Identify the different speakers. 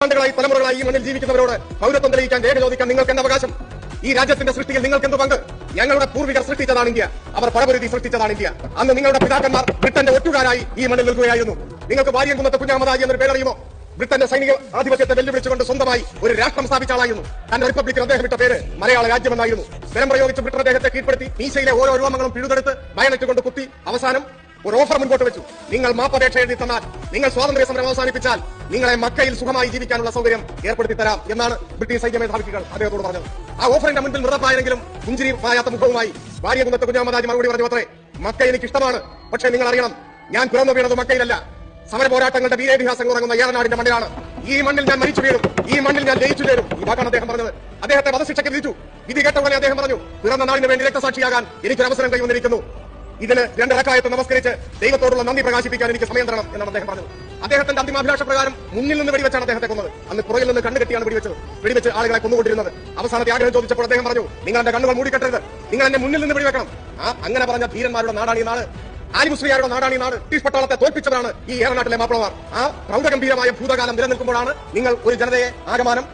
Speaker 1: ആണ്ടുകളായി തലമുറകളായി ഈ മണ്ണിൽ ജീവിക്കുന്നവരോട് പൗരത്വം തെളിയിക്കാൻ രേഖ ചോദിക്കാൻ നിങ്ങൾക്ക് എന്ത് അവകാശം? ഈ രാജ്യത്തിന്റെ സൃഷ്ടിയിൽ നിങ്ങൾക്ക് എന്ത് പങ്ക്? ഞങ്ങളുടെ പൂർവികർ സൃഷ്ടിച്ചതാണ് ഇന്ത്യ, അവർ പടപൊരുതി സൃഷ്ടിച്ചതാണ് ഇന്ത്യ. അന്ന് നിങ്ങളുടെ പിതാക്കന്മാർ ബ്രിട്ടന്റെ ഒറ്റുകാരായി ഈ മണ്ണിൽ നിൽക്കുകയായിരുന്നു. നിങ്ങൾക്ക് വാര്യംകുന്നത്ത് കുഞ്ഞഹമ്മദ് എന്നൊരു പേരറിയുമോ? ബ്രിട്ടന്റെ സൈനിക ആധിപത്യത്തെ വെല്ലുവിളിച്ചുകൊണ്ട് സ്വന്തമായി ഒരു രാഷ്ട്രം സ്ഥാപിച്ച ആളായിരുന്നു. തന്റെ റിപ്പബ്ലിക്കിന് അദ്ദേഹം ഇട്ട പേര് മലയാള രാജ്യമെന്നായിരുന്നു. ബലം പ്രയോഗിച്ച് ബ്രിട്ടൻ അദ്ദേഹത്തെ കീഴ്പ്പെടുത്തി മീശയിലെ ഓരോ രോമങ്ങളും പിഴുതെടുത്ത് ബയനറ്റ് കൊണ്ട് കുത്തി അവസാനം ഒരു ഓഫർ മുൻപോട്ട് വെച്ചു. നിങ്ങൾ മാപ്പപേക്ഷ എഴുതി തന്നാൽ, നിങ്ങൾ സ്വാതന്ത്ര്യ സമരം അവസാനിപ്പിച്ചാൽ നിങ്ങളെ മക്കയിൽ സുഖമായി ജീവിക്കാനുള്ള സൗകര്യം ഏർപ്പെടുത്തി തരാം എന്നാണ് ബ്രിട്ടീഷ് സൈന്യ മേധാവികൾ അദ്ദേഹത്തോട് പറഞ്ഞത്. ആ ഓഫറിന്റെ മുൻപിൽ മൃതപ്പായെങ്കിലും പുഞ്ചിരി പായാത്ത മുഖവുമായി വാര്യംകുന്നത്ത് കുഞ്ഞഹമ്മദ് മറുപടി പറഞ്ഞു അത്രേ, മക്ക എനിക്ക് ഇഷ്ടമാണ്, പക്ഷേ നിങ്ങൾ അറിയണം, ഞാൻ പിറന്നു വീണത് മക്കയിലല്ല, സമര പോരാട്ടങ്ങളുടെ വീരേതിഹാസങ്ങൾ ഉറങ്ങുന്ന ഏറനാടിന്റെ മണ്ണിലാണ്. ഈ മണ്ണിൽ ഞാൻ മരിച്ചു വീഴും, ഈ മണ്ണിൽ ഞാൻ ജയിച്ചു ചേരും. ഈ വാക്കാണ് അദ്ദേഹം പറഞ്ഞത്. അദ്ദേഹത്തെ വധശിക്ഷയ്ക്ക് വിധിച്ചു. വിധി കേട്ട ഉടനെ അദ്ദേഹം പറഞ്ഞു, പിറന്ന നാടിന് വേണ്ടി രക്തസാക്ഷിയാകാൻ എനിക്കൊരു അവസരം കൈവന്നിരിക്കുന്നു. ഇതിന് രണ്ട് റക്അത്ത് നമസ്കരിച്ച് ദൈവത്തോടുള്ള നന്ദി പ്രകാശിപ്പിക്കാൻ എനിക്ക് സമയം തരണം എന്നാണ് അദ്ദേഹം പറഞ്ഞത്. അദ്ദേഹത്തിന്റെ അന്തിമാഭിലാഷ പ്രകാരം മുന്നിൽ നിന്ന് വെടിവെച്ചാണ് അദ്ദേഹത്തെ കൊന്നത്. അന്ന് പുറകിൽ നിന്ന് കണ്ണുകെട്ടിയാണ് വെടിവെച്ച് ആളുകളെ കൊന്നുകൊണ്ടിരുന്നത്. അവസാനത്തെ ആഗ്രഹം ചോദിച്ചപ്പോൾ അദ്ദേഹം പറഞ്ഞു, നിങ്ങൾ എന്റെ കണ്ണുകൾ മൂടിക്കെട്ടരുത്, നിങ്ങൾ എന്നെ മുന്നിൽ നിന്ന് വെടിവെക്കണം. അങ്ങനെ പറഞ്ഞ ധീരന്മാരുടെ നാടാണ് ഈ നാട്, ആലിമുസ്ലിയാരുടെ നാടാണ് ഈ നാട്. ബ്രിട്ടീഷ് പട്ടാളത്തെ തോൽപ്പിച്ചവരാണ് ഈ ഏറനാട്ടിലെ മാപ്പിളമാർ. ആ പ്രൗഢഗംഭീരമായ ഭൂതകാലം നിലനിൽക്കുമ്പോഴാണ് നിങ്ങൾ ഒരു ജനതയെ ആകമാനം